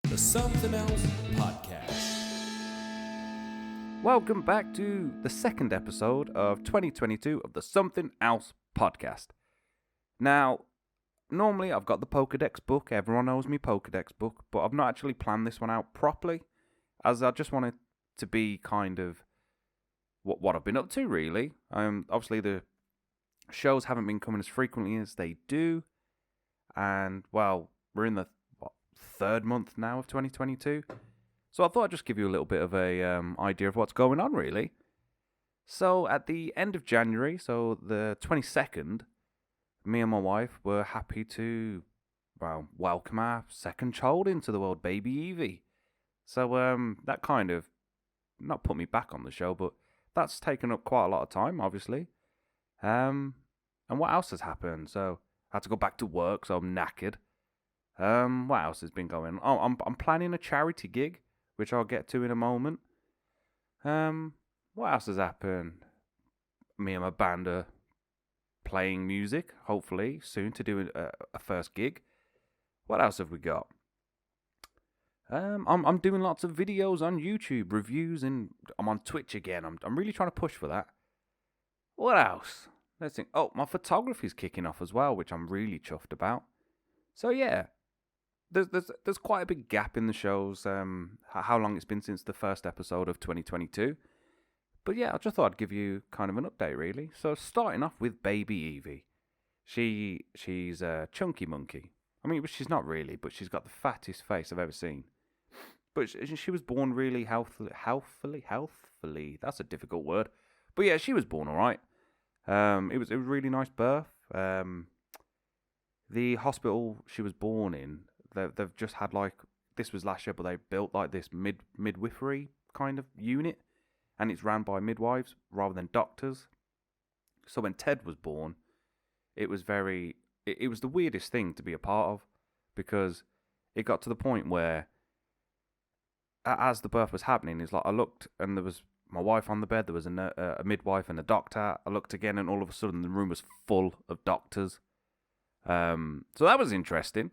The Something Else Podcast. Welcome back to the second episode of 2022 of the Something Else Podcast. Now, normally I've got the Pokédex book, everyone knows me Pokédex book, but I've not actually planned this one out properly, as I just wanted to be kind of what I've been up to, really. Obviously the shows haven't been coming as frequently as they do, and, well, we're in the third month now of 2022, so I thought I'd just give you a little bit of a idea of what's going on, really. So at the end of January, so the 22nd, me and my wife were happy to, well, welcome our second child into the world, baby Evie. So that kind of, not put me back on the show, but that's taken up quite a lot of time, obviously. And what else has happened? So I had to go back to work, so I'm knackered. What else has been going on? Oh, I'm planning a charity gig, which I'll get to in a moment. What else has happened? Me and my band are playing music, hopefully, soon to do a first gig. What else have we got? I'm doing lots of videos on YouTube, reviews, and I'm on Twitch again. I'm really trying to push for that. What else? Let's think. Oh, my photography's kicking off as well, which I'm really chuffed about. So yeah, there's quite a big gap in the shows. How long it's been since the first episode of 2022. But yeah, I just thought I'd give you kind of an update, really. So starting off with baby Evie. She's a chunky monkey. I mean, she's not really, but she's got the fattest face I've ever seen. But she was born really healthfully. That's a difficult word. But yeah, she was born all right. It was a really nice birth. The hospital she was born in, they've just had this was last year, but they built this midwifery kind of unit, and it's ran by midwives rather than doctors. So when Ted was born, it was it was the weirdest thing to be a part of, because it got to the point where, as the birth was happening, it's I looked and there was my wife on the bed, there was a midwife and a doctor. I looked again and all of a sudden the room was full of doctors. So that was interesting.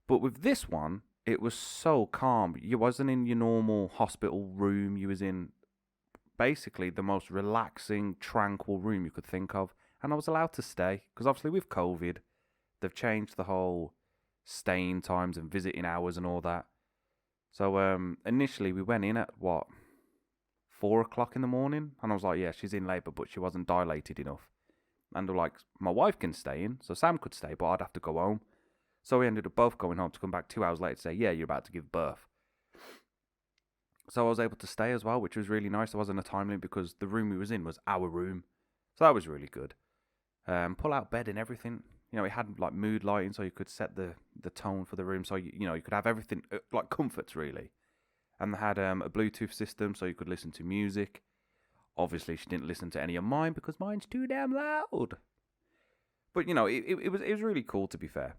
But with this one, it was so calm. You wasn't in your normal hospital room. You was in basically the most relaxing, tranquil room you could think of. And I was allowed to stay, because obviously with COVID, they've changed the whole staying times and visiting hours and all that. So initially we went in at 4 o'clock in the morning, and I was like, yeah, she's in labour, but she wasn't dilated enough. And they're like, my wife can stay in, so Sam could stay, but I'd have to go home. So we ended up both going home to come back 2 hours later to say, yeah, you're about to give birth. So I was able to stay as well, which was really nice. There wasn't a time limit because the room we was in was our room. So that was really good. Pull out bed and everything. You know, it had mood lighting, so you could set the tone for the room. So, you could have everything, comforts really. And they had a Bluetooth system, so you could listen to music. Obviously, she didn't listen to any of mine because mine's too damn loud. But, it was really cool, to be fair.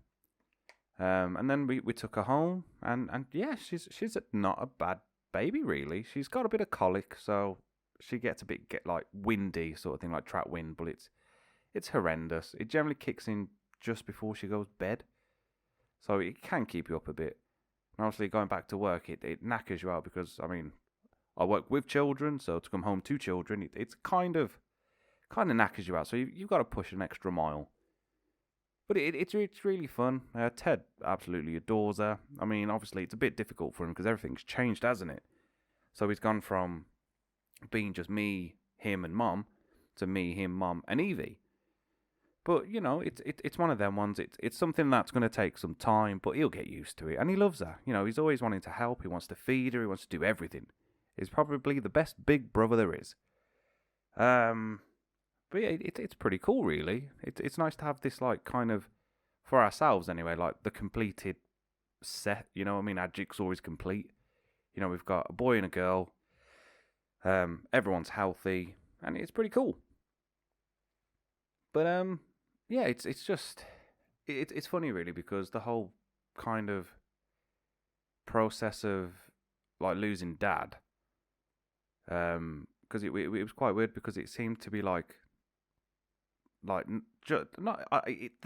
And then we took her home, and yeah, she's not a bad baby, really. She's got a bit of colic, so she gets a bit windy, sort of thing, like track wind, but it's horrendous. It generally kicks in just before she goes to bed, so it can keep you up a bit. And obviously, going back to work, it knackers you out, because, I mean, I work with children, so to come home to children, it's kind of knackers you out, so you've got to push an extra mile. But it's really fun. Ted absolutely adores her. I mean, obviously, it's a bit difficult for him because everything's changed, hasn't it? So he's gone from being just me, him, and Mum to me, him, Mum, and Evie. But, it's one of them ones. It's something that's going to take some time, but he'll get used to it. And he loves her. He's always wanting to help. He wants to feed her. He wants to do everything. He's probably the best big brother there is. But yeah, it's pretty cool, really. It's nice to have this, kind of, for ourselves anyway, the completed set. You know what I mean? Our jigsaw is complete. We've got a boy and a girl. Everyone's healthy, and it's pretty cool. But yeah, it's just it's funny, really, because the whole kind of process of losing Dad, because it was quite weird, because it seemed to be the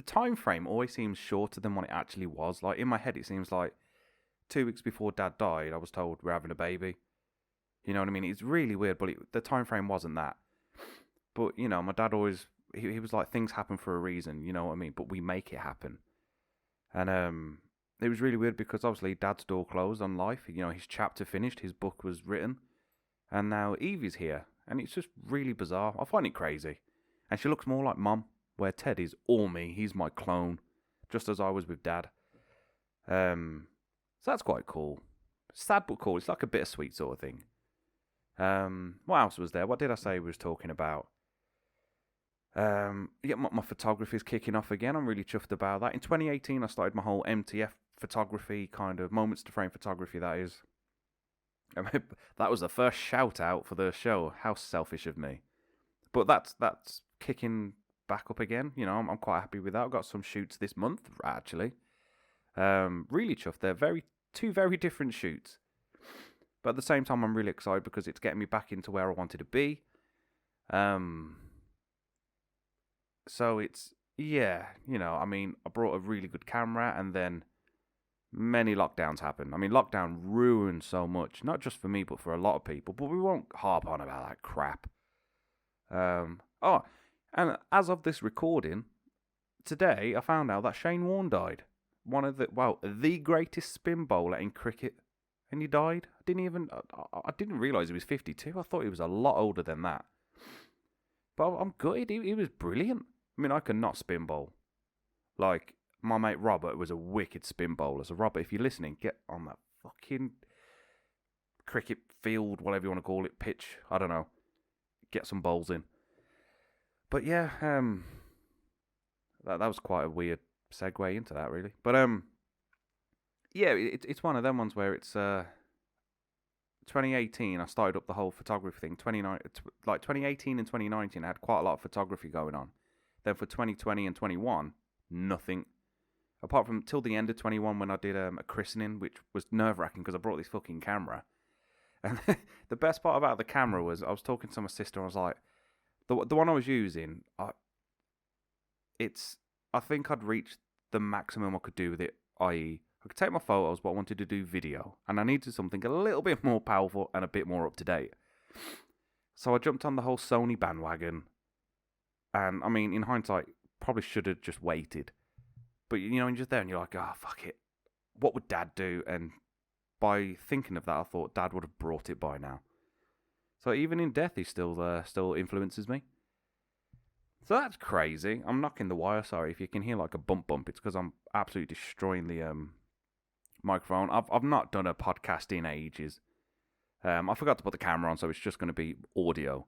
time frame always seems shorter than what it actually was. In my head, it seems like 2 weeks before Dad died, I was told we're having a baby. You know what I mean? It's really weird, but the time frame wasn't that. But, you know, my dad always, he was like, things happen for a reason, you know what I mean? But we make it happen. And it was really weird because obviously Dad's door closed on life. You know, his chapter finished, his book was written. And now Evie's here. And it's just really bizarre. I find it crazy. And she looks more like Mum, where Ted is all me. He's my clone, just as I was with Dad. So that's quite cool. Sad but cool. It's like a bittersweet sort of thing. What else was there? What did I say we was talking about? Yeah, my photography is kicking off again. I'm really chuffed about that. In 2018, I started my whole MTF photography, kind of moments to frame photography, that is. That was the first shout out for the show. How selfish of me. But that's kicking back up again. You know, I'm quite happy with that. I've got some shoots this month, actually. Really chuffed. They're two very different shoots. But at the same time, I'm really excited because it's getting me back into where I wanted to be. So it's, yeah, you know, I mean, I brought a really good camera and then many lockdowns happened. I mean, lockdown ruined so much, not just for me, but for a lot of people. But we won't harp on about that crap. Oh, and as of this recording, today I found out that Shane Warne died. One of the greatest spin bowler in cricket. And he died. I didn't realise he was 52. I thought he was a lot older than that. But I'm gutted. He was brilliant. I mean, I could not spin bowl. Like, my mate Robert was a wicked spin bowler. So, Robert, if you're listening, get on that fucking cricket field, whatever you want to call it, pitch. I don't know. Get some bowls in. But yeah, that was quite a weird segue into that, really. But yeah, it's one of them ones where it's 2018. I started up the whole photography thing. 2018 and 2019, I had quite a lot of photography going on. Then for 2020 and 21, nothing. Apart from till the end of 21 when I did a christening, which was nerve-wracking because I brought this fucking camera. And the best part about the camera was I was talking to my sister and I was like, the one I was using, I think I'd reached the maximum I could do with it, i.e. I could take my photos, but I wanted to do video. And I needed something a little bit more powerful and a bit more up-to-date. So I jumped on the whole Sony bandwagon. And, I mean, in hindsight, probably should have just waited. But, you know, you're just there and you're like, oh, fuck it. What would Dad do? And by thinking of that, I thought Dad would have brought it by now. So even in death, he still influences me. So that's crazy. I'm knocking the wire, sorry. If you can hear like a bump, it's because I'm absolutely destroying the microphone. I've not done a podcast in ages. I forgot to put the camera on, so it's just going to be audio.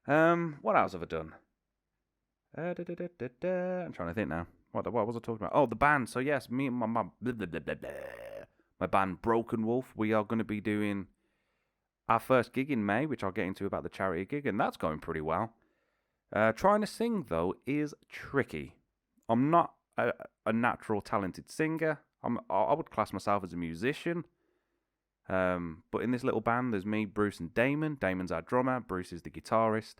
What else have I done? I'm trying to think now. What was I talking about? Oh, the band. So yes, me and my band Broken Wolf, we are going to be doing our first gig in May, which I'll get into about the charity gig, and that's going pretty well. Trying to sing, though, is tricky. I'm not a natural talented singer. I would class myself as a musician. But in this little band, there's me, Bruce, and Damon. Damon's our drummer. Bruce is the guitarist.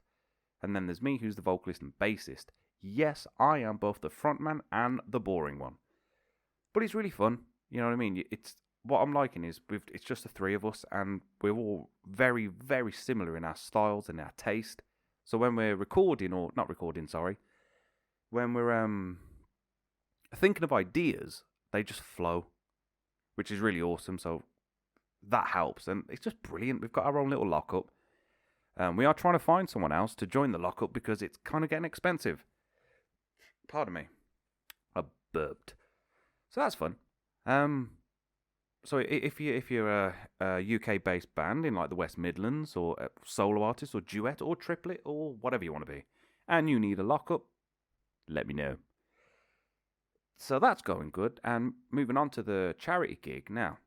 And then there's me, who's the vocalist and bassist. Yes, I am both the frontman and the boring one. But it's really fun. You know what I mean? It's what I'm liking is it's just the three of us, and we're all very, very similar in our styles and our taste. So when we're recording, or not recording, sorry, when we're thinking of ideas, they just flow, which is really awesome. So that helps, and it's just brilliant. We've got our own little lockup. We are trying to find someone else to join the lockup because it's kind of getting expensive. Pardon me, I burped. So that's fun. So if you're a UK-based band in like the West Midlands, or a solo artist, or duet, or triplet, or whatever you want to be, and you need a lockup, let me know. So that's going good. And moving on to the charity gig now.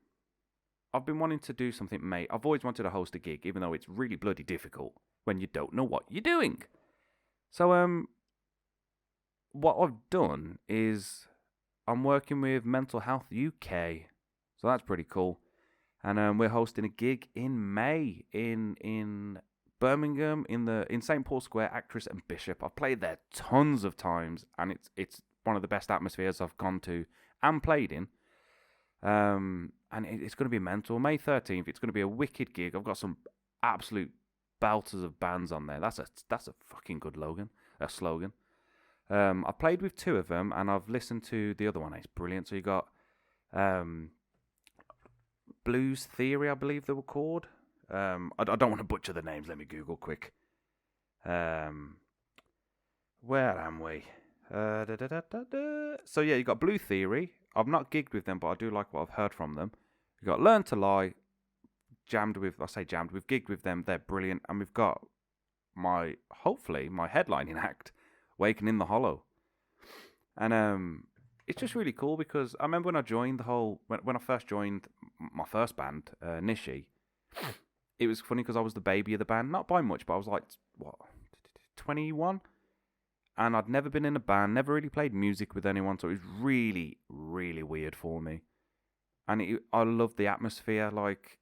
I've been wanting to do something, mate. I've always wanted to host a gig, even though it's really bloody difficult when you don't know what you're doing. So what I've done is I'm working with Mental Health UK. So that's pretty cool. And we're hosting a gig in May in Birmingham, in St. Paul Square, Actress and Bishop. I've played there tons of times, and it's one of the best atmospheres I've gone to and played in. And it's going to be mental. May 13th, it's going to be a wicked gig. I've got some absolute belters of bands on there. That's a fucking good slogan. I've played with two of them, and I've listened to the other one. It's brilliant. So you got Blues Theory, I believe they were called. I don't want to butcher the names. Let me Google quick. Where am we? So yeah, you got Blue Theory. I've not gigged with them, but I do like what I've heard from them. You got Learn to Lie. We've gigged with them. They're brilliant. And we've got hopefully my headlining act, Waking in the Hollow. And it's just really cool because I remember when I joined when I first joined my first band, Nishi, it was funny because I was the baby of the band, not by much, but I was like, 21? And I'd never been in a band, never really played music with anyone, so it was really, really weird for me. And I loved the atmosphere, like,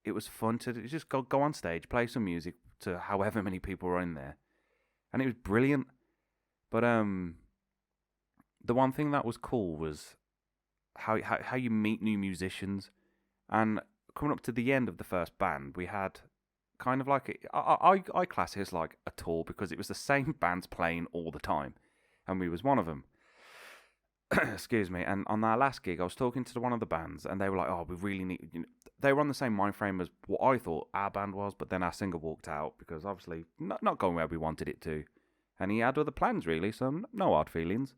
it was fun to just go on stage, play some music to however many people were in there. And it was brilliant. But the one thing that was cool was how you meet new musicians. And coming up to the end of the first band, we had kind of like I class it as like a tour because it was the same bands playing all the time, and we was one of them. Excuse me. And on our last gig, I was talking to one of the bands, and they were like, "Oh, we really need." They were on the same mind frame as what I thought our band was, but then our singer walked out because obviously not going where we wanted it to, and he had other plans really, so no hard feelings.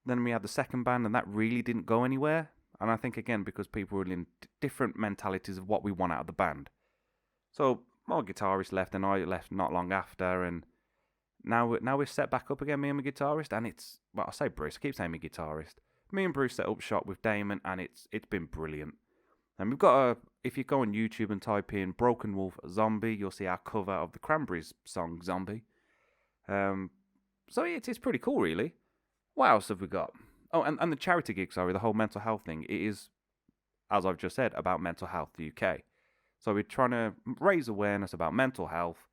Then we had the second band, and that really didn't go anywhere. And I think, again, because people were in different mentalities of what we want out of the band. So my guitarist left, and I left not long after, and now we're set back up again, me and my guitarist, and it's, well, I say Bruce, I keep saying my guitarist. Me and Bruce set up shop with Damon, and it's been brilliant. And we've got if you go on YouTube and type in Broken Wolf Zombie, you'll see our cover of the Cranberries song Zombie. So it's pretty cool, really. What else have we got? Oh, and the charity gig, the whole mental health thing. It is, as I've just said, about Mental Health UK. So we're trying to raise awareness about mental health.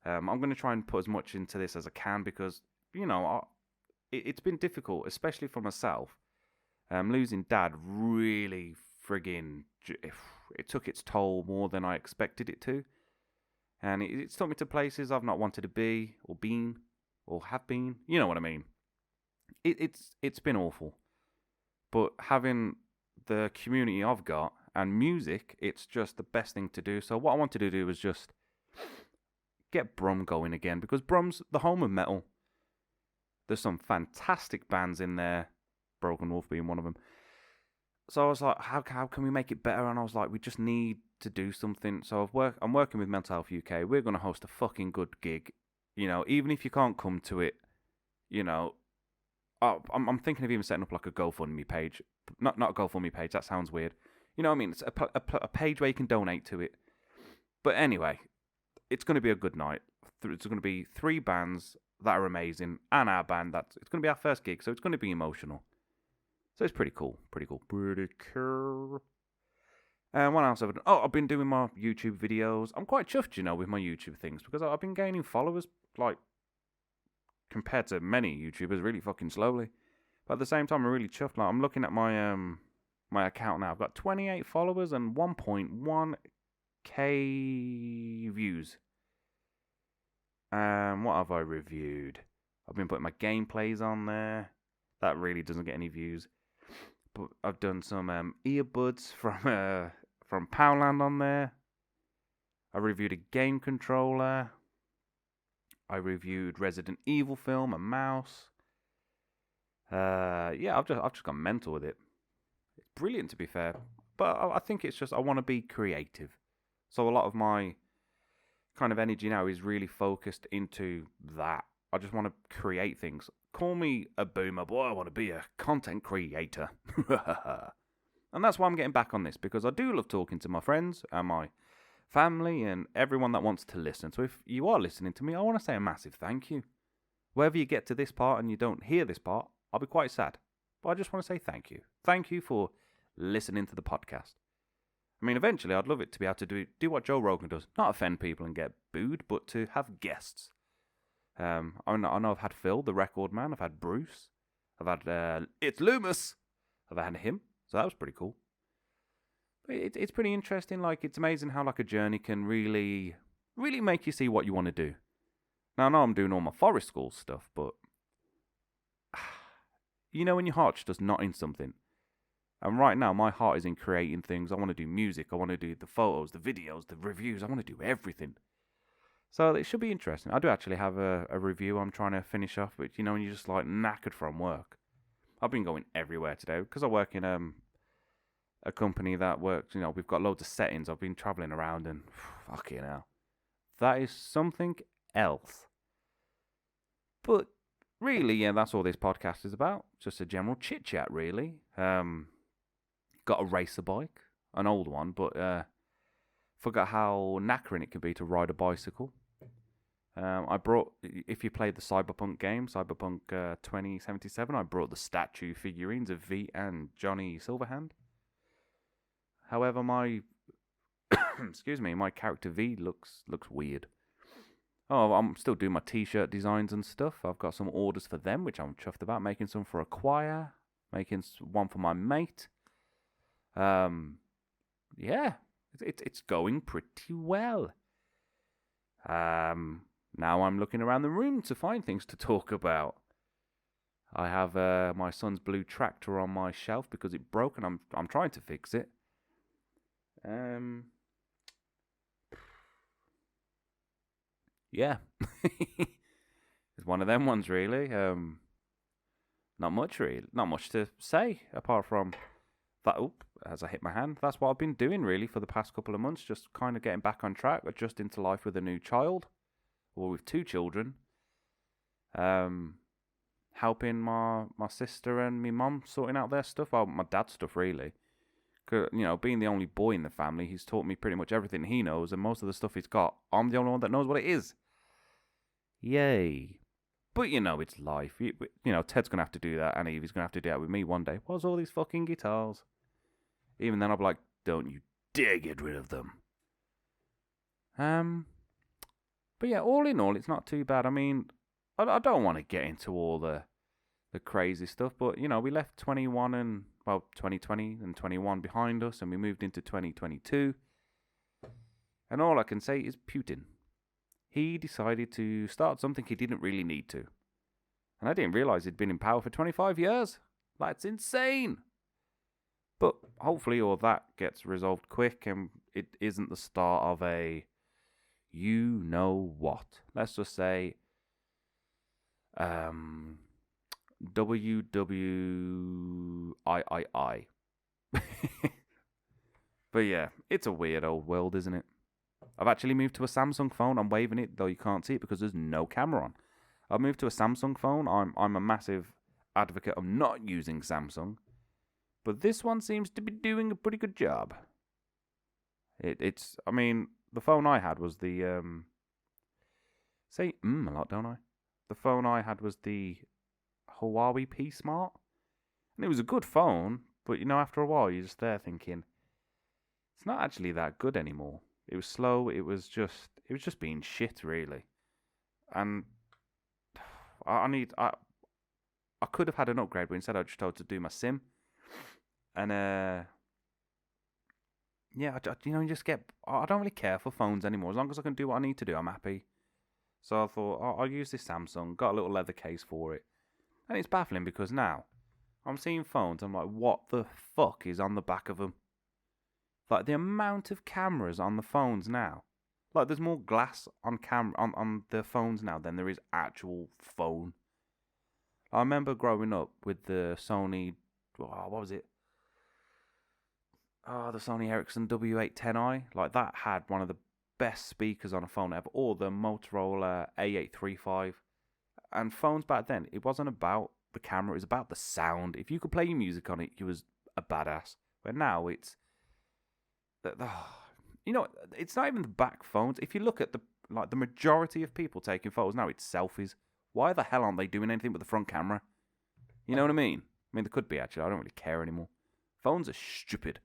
I'm going to try and put as much into this as I can because, it's been difficult, especially for myself. Losing Dad really friggin', it took its toll more than I expected it to. And it's took me to places I've not wanted to be or been or have been. You know what I mean? It's been awful, but having the community I've got and music, it's just the best thing to do. So what I wanted to do was just get Brum going again, because Brum's the home of metal. There's some fantastic bands in there, Broken Wolf being one of them. So I was like, how can we make it better? And I was like, we just need to do something. So I'm working with Mental Health UK. We're going to host a fucking good gig, even if you can't come to it, I'm thinking of even setting up like a GoFundMe page. Not a GoFundMe page, that sounds weird. You know what I mean? It's a page where you can donate to it. But anyway, it's going to be a good night. It's going to be 3 bands that are amazing, and our band. It's going to be our first gig, so it's going to be emotional. So it's pretty cool. And what else have I done? Oh, I've been doing my YouTube videos. I'm quite chuffed, with my YouTube things, because I've been gaining followers, like, compared to many YouTubers, really fucking slowly. But at the same time, I'm really chuffed. Like, I'm looking at my my account now. I've got 28 followers and 1.1k views. What have I reviewed? I've been putting my gameplays on there. That really doesn't get any views. But I've done some earbuds from Poundland on there. I reviewed a game controller. I reviewed Resident Evil film, a mouse. Yeah, I've just gone mental with it. It's brilliant, to be fair. But I think it's just I want to be creative. So a lot of my kind of energy now is really focused into that. I just want to create things. Call me a boomer, but I want to be a content creator. And that's why I'm getting back on this, because I do love talking to my friends and my family and everyone that wants to listen. So if you are listening to me, I want to say a massive thank you. Wherever you get to this part and you don't hear this part, I'll be quite sad. But I just want to say thank you. Thank you for listening to the podcast. I mean, eventually I'd love it to be able to do what Joe Rogan does. Not offend people and get booed, but to have guests. I know I've had Phil, the record man. I've had Bruce. I've had It's Loomis. I've had him. So that was pretty cool. It's pretty interesting. Like, it's amazing how like a journey can really, really make you see what you want to do. Now I know I'm doing all my forest school stuff, but when your heart's just not in something. And right now, my heart is in creating things. I want to do music. I want to do the photos, the videos, the reviews. I want to do everything. So it should be interesting. I do actually have a review I'm trying to finish off, but when you're just like knackered from work. I've been going everywhere today because I work in a company that works, we've got loads of settings. I've been travelling around and fucking hell. That is something else. But really, yeah, that's all this podcast is about. Just a general chit chat, really. Got a racer bike, an old one, but forgot how knackering it can be to ride a bicycle. I brought, if you played the Cyberpunk game, Cyberpunk 2077, I brought the statue figurines of V and Johnny Silverhand. However, my my character V looks weird. Oh, I'm still doing my t-shirt designs and stuff. I've got some orders for them, which I'm chuffed about. Making some for a choir, making one for my mate. Yeah, it's going pretty well. Now I'm looking around the room to find things to talk about. I have my son's blue tractor on my shelf because it broke, and I'm trying to fix it. Yeah, it's one of them ones, really. Not much to say apart from that. As I hit my hand, that's what I've been doing really for the past couple of months. Just kind of getting back on track, adjusting to life with a new child, or with two children. Helping my sister and my mum sorting out their stuff. Well, my dad's stuff really. 'Cause, being the only boy in the family, he's taught me pretty much everything he knows, and most of the stuff he's got, I'm the only one that knows what it is. Yay. But, it's life. Ted's going to have to do that, and Evie's going to have to do that with me one day. What's all these fucking guitars? Even then, I'll be like, don't you dare get rid of them. But yeah, all in all, it's not too bad. I mean, I don't want to get into all the crazy stuff, but, we left 2020 and 21 behind us, and we moved into 2022. And all I can say is Putin. He decided to start something he didn't really need to. And I didn't realise he'd been in power for 25 years. That's insane. But hopefully all that gets resolved quick, and it isn't the start of a you-know-what. Let's just say WWIII. But yeah, it's a weird old world, isn't it? I've actually moved to a Samsung phone. I'm waving it, though you can't see it because there's no camera on. I've moved to a Samsung phone. I'm a massive advocate of not using Samsung. But this one seems to be doing a pretty good job. I mean, the phone I had was the, a lot, don't I? The phone I had was the Huawei P Smart. And it was a good phone, but after a while you're just there thinking, it's not actually that good anymore. It was slow, it was just being shit, really. And I could have had an upgrade, but instead I just told to do my SIM. And yeah, you just get. I don't really care for phones anymore. As long as I can do what I need to do, I'm happy. So I thought I'll use this Samsung. Got a little leather case for it, and it's baffling because now I'm seeing phones. I'm like, what the fuck is on the back of them? Like the amount of cameras on the phones now. Like there's more glass on on the phones now than there is actual phone. I remember growing up with the Sony. What was it? The Sony Ericsson W810i. Like that had one of the best speakers on a phone ever. Or the Motorola A835. And phones back then, it wasn't about the camera, it was about the sound. If you could play your music on it, you was a badass. But now it's it's not even the back phones. If you look at the majority of people taking photos now, it's selfies. Why the hell aren't they doing anything with the front camera? You know what I mean? I mean, they could be actually. I don't really care anymore. Phones are stupid.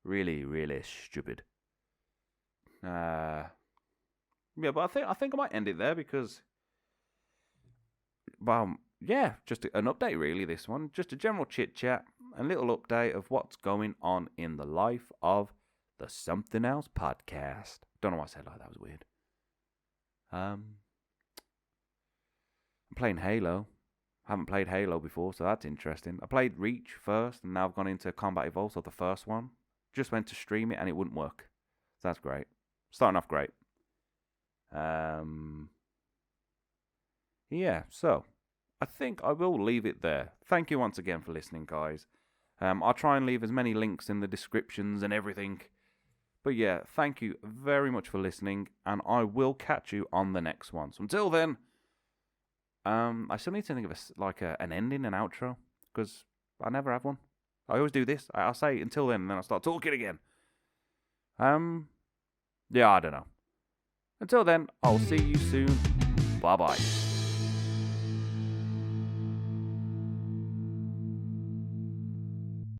Really, really stupid. Yeah, but I think I might end it there because, well, yeah, just an update really. This one, just a general chit chat. a little update of what's going on in the life of the Something Else podcast. Don't know why I said like that was weird. I'm playing Halo. Haven't played Halo before, so that's interesting. I played Reach first, and now I've gone into Combat Evolved, so the first one. Just went to stream it, and it wouldn't work. So that's great. Starting off great. Yeah, so I think I will leave it there. Thank you once again for listening, guys. I'll try and leave as many links in the descriptions and everything. But yeah, thank you very much for listening, and I will catch you on the next one. So until then, I still need to think of an ending, an outro, because I never have one. I always do this. I'll say until then, and then I'll start talking again. Yeah, I don't know. Until then, I'll see you soon. Bye-bye.